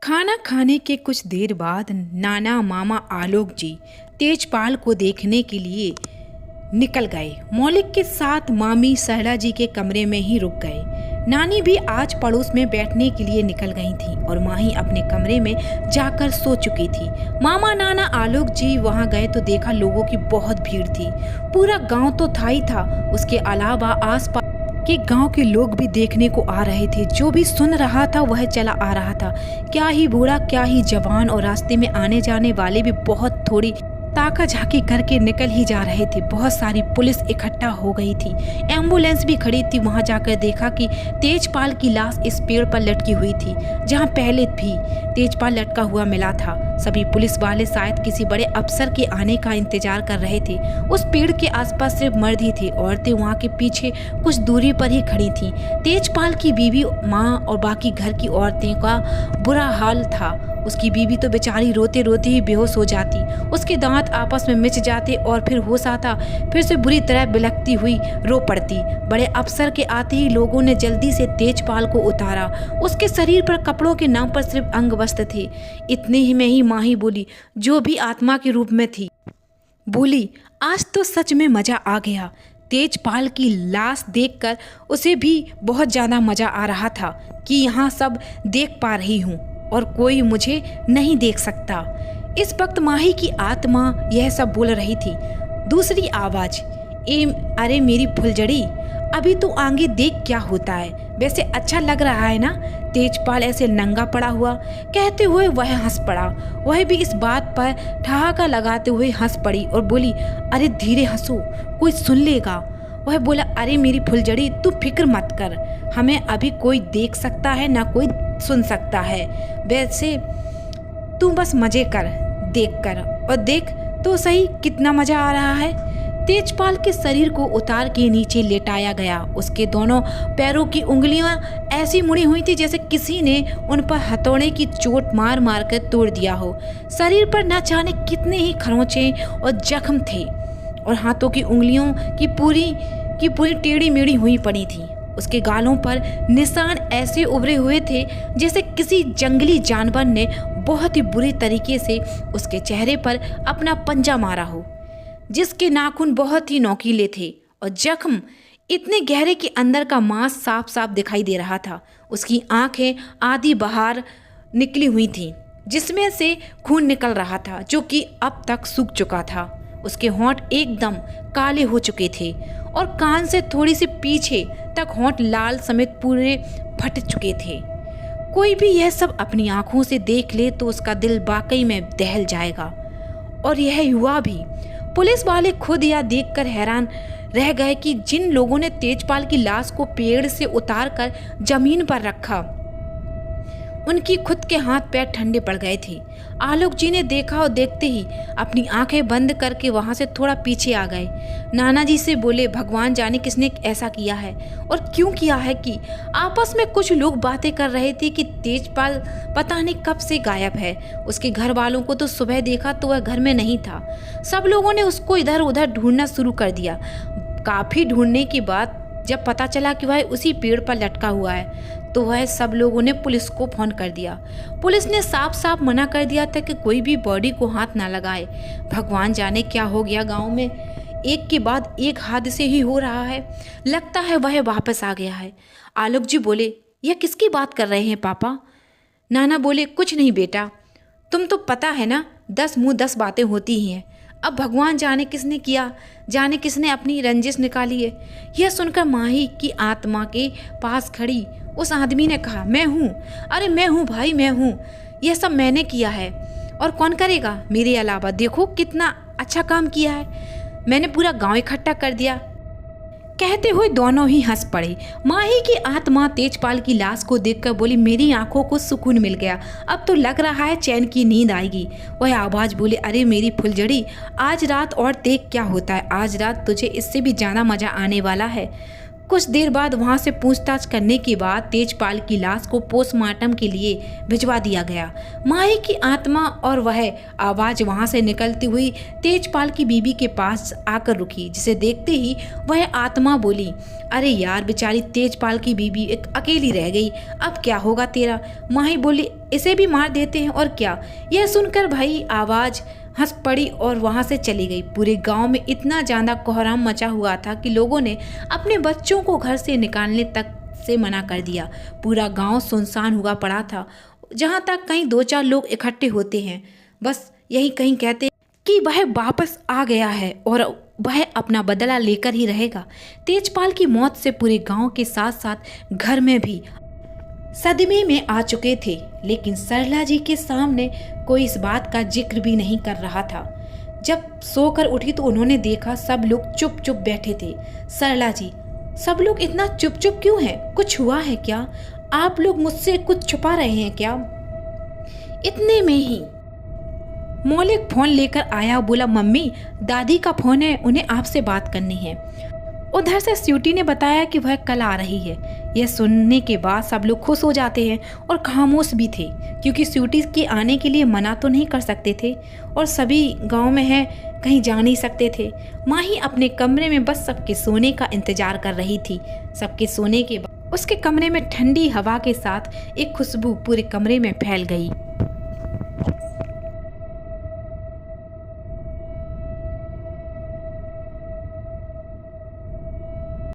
खाना खाने के कुछ देर बाद नाना मामा आलोक जी तेजपाल को देखने के लिए निकल गए। मौलिक के साथ मामी सहला जी के कमरे में ही रुक गए। नानी भी आज पड़ोस में बैठने के लिए निकल गई थी और माही अपने कमरे में जाकर सो चुकी थी। मामा नाना आलोक जी वहां गए तो देखा लोगों की बहुत भीड़ थी। पूरा गांव तो था ही था, उसके अलावा आसपास के गांव के लोग भी देखने को आ रहे थे। जो भी सुन रहा था वह चला आ रहा था, क्या ही बूढ़ा क्या ही जवान, और रास्ते में आने जाने वाले भी बहुत थोड़ी ताका झाकी करके निकल ही जा रहे थे। बहुत सारी पुलिस इकट्ठा हो गई थी, एम्बुलेंस भी खड़ी थी। वहां जाकर देखा कि तेजपाल की लाश इस पेड़ पर लटकी हुई थी जहां पहले भी तेजपाल लटका हुआ मिला था। सभी पुलिस वाले शायद किसी बड़े अफसर के आने का इंतजार कर रहे थे। उस पेड़ के आसपास सिर्फ मर्द ही थे, औरतें वहां के पीछे कुछ दूरी पर ही खड़ी थी। तेजपाल की बीवी, माँ और बाकी घर की औरतें का बुरा हाल था। उसकी बीवी तो बेचारी रोते रोते ही बेहोश हो जाती, उसके दांत आपस में मिच जाते और फिर होश आता, फिर से बुरी तरह बिलखती हुई रो पड़ती। बड़े अफसर के आते ही लोगों ने जल्दी से तेजपाल को उतारा। उसके शरीर पर कपड़ों के नाम पर सिर्फ अंग वस्त्र थे। इतने ही में ही माही बोली, जो भी आत्मा के रूप में थी, बोली, आज तो सच में मजा आ गया। तेजपाल की लाश देखकर उसे भी बहुत ज्यादा मजा आ रहा था कि यहाँ सब देख पा रही हूँ और कोई मुझे नहीं देख सकता। इस वक्त माही की आत्मा यह सब बोल रही थी। दूसरी आवाज, अरे मेरी फुलझड़ी, अभी तो आगे देख क्या होता है। वैसे अच्छा लग रहा है ना तेजपाल ऐसे नंगा पड़ा हुआ। कहते हुए वह हंस पड़ा। वह भी इस बात पर ठहाका लगाते हुए हंस पड़ी और बोली, अरे धीरे हंसो, कोई सुन लेगा। वह बोला, अरे मेरी फुलझड़ी, तू फिक्र मत कर, हमें अभी कोई देख सकता है ना कोई सुन सकता है। वैसे तू बस मजे कर, देख कर, और देख तो सही कितना मजा आ रहा है। तेजपाल के शरीर को उतार के नीचे लेटाया गया। उसके दोनों पैरों की उंगलियां ऐसी मुड़ी हुई थी जैसे किसी ने उन पर हथौड़े की चोट मार मार कर तोड़ दिया हो। शरीर पर न जाने कितने ही खरोंचे और जख्म थे और हाथों की उंगलियों की पूरी टेढ़ी मेढ़ी हुई पड़ी थी। उसके गालों पर निशान ऐसे उभरे हुए थे जैसे किसी जंगली जानवर ने बहुत ही बुरी तरीके से उसके चेहरे पर अपना पंजा मारा हो। जिसके नाखून बहुत ही नोकीले थे और जख्म इतने गहरे कि अंदर का मांस साफ साफ दिखाई दे रहा था। उसकी आंखें आधी बाहर निकली हुई थीं, जिसमें से खून निकल रहा था जो कि अब तक सूख चुका था। उसके होंठ एकदम काले हो चुके थे और कान से थोड़ी सी पीछे तक होंठ लाल समेत पूरे फट चुके थे। कोई भी यह सब अपनी आंखों से देख ले तो उसका दिल वाकई में दहल जाएगा, और यह हुआ भी। पुलिस वाले खुद यह देखकर हैरान रह गए कि जिन लोगों ने तेजपाल की लाश को पेड़ से उतारकर जमीन पर रखा, उनकी खुद के हाथ पैर ठंडे पड़ गए थे। आलोक जी ने देखा और देखते ही अपनी आंखें बंद करके वहां से थोड़ा पीछे आ गए। नाना जी से बोले, भगवान जाने किसने ऐसा किया है और क्यों किया है। कि आपस में कुछ लोग बातें कर रहे थे कि तेजपाल पता नहीं कब से गायब है। उसके घर वालों को तो सुबह देखा तो वह घर में नहीं था। सब लोगों ने उसको इधर उधर ढूंढना शुरू कर दिया। काफी ढूंढने के बाद जब पता चला कि वह उसी पेड़ पर लटका हुआ है तो वह सब लोगों ने पुलिस को फोन कर दिया। पुलिस ने साफ साफ मना कर दिया था कि कोई भी बॉडी को हाथ ना लगाए। भगवान जाने क्या हो गया, गांव में एक के बाद एक हादसे ही हो रहा है। लगता है वह वापस आ गया है। आलोक जी बोले, यह किसकी बात कर रहे हैं पापा। नाना बोले, कुछ नहीं बेटा, तुम तो पता है ना 10 मुंह 10 बातें होती ही हैं। अब भगवान जाने किसने किया, जाने किसने अपनी रंजिश निकाली है। यह सुनकर माही की आत्मा के पास खड़ी उस आदमी ने कहा, मैं हूँ, अरे मैं हूँ भाई, मैं हूँ, यह सब मैंने किया है और कौन करेगा मेरे अलावा। देखो कितना अच्छा काम किया है, मैंने पूरा गांव इकट्ठा कर दिया। कहते हुए दोनों ही हंस पड़े। माही की आत्मा तेजपाल की लाश को देखकर बोली, मेरी आंखों को सुकून मिल गया, अब तो लग रहा है चैन की नींद आएगी। वह आवाज बोली, अरे मेरी फुलझड़ी, आज रात और देख क्या होता है। आज रात तुझे इससे भी ज्यादा मजा आने वाला है। कुछ देर बाद वहां से पूछताछ करने के बाद तेजपाल की लाश को पोस्टमार्टम के लिए भिजवा दिया गया। माही की आत्मा और वह आवाज वहां से निकलती हुई तेजपाल की बीबी के पास आकर रुकी, जिसे देखते ही वह आत्मा बोली, अरे यार, बेचारी तेजपाल की बीबी एक अकेली रह गई, अब क्या होगा तेरा। माही बोली, इसे भी मार देते हैं और क्या। यह सुनकर भाई आवाज हंस पड़ी और वहां से चली गई। पूरे गांव में इतना ज्यादा कोहराम मचा हुआ था कि लोगों ने अपने बच्चों को घर से निकालने तक से मना कर दिया। पूरा गांव सुनसान हुआ पड़ा था। जहां तक कहीं 2-4 लोग इकट्ठे होते हैं, बस यही कहीं कहते कि वह वापस आ गया है और वह अपना बदला लेकर ही रहेगा। तेजपाल की मौत से पूरे गांव के साथ साथ घर में भी सदमे में आ चुके थे, लेकिन सरला जी के सामने कोई इस बात का जिक्र भी नहीं कर रहा था। जब सोकर उठी तो उन्होंने देखा सब लोग चुप चुप बैठे थे। सरला जी, सब लोग इतना चुप चुप क्यों हैं? कुछ हुआ है क्या? आप लोग मुझसे कुछ छुपा रहे हैं क्या? इतने में ही मौलिक फोन लेकर आया, बोला, मम्मी, दादी का फोन है, उन्हें आपसे बात करनी है। उधर से स्वीटी ने बताया कि वह कल आ रही है। यह सुनने के बाद सब लोग खुश हो जाते हैं और खामोश भी थे, क्योंकि स्वीटी के आने के लिए मना तो नहीं कर सकते थे और सभी गांव में है, कहीं जा नहीं सकते थे। माही अपने कमरे में बस सबके सोने का इंतजार कर रही थी। सबके सोने के बाद उसके कमरे में ठंडी हवा के साथ एक खुशबू पूरे कमरे में फैल गई।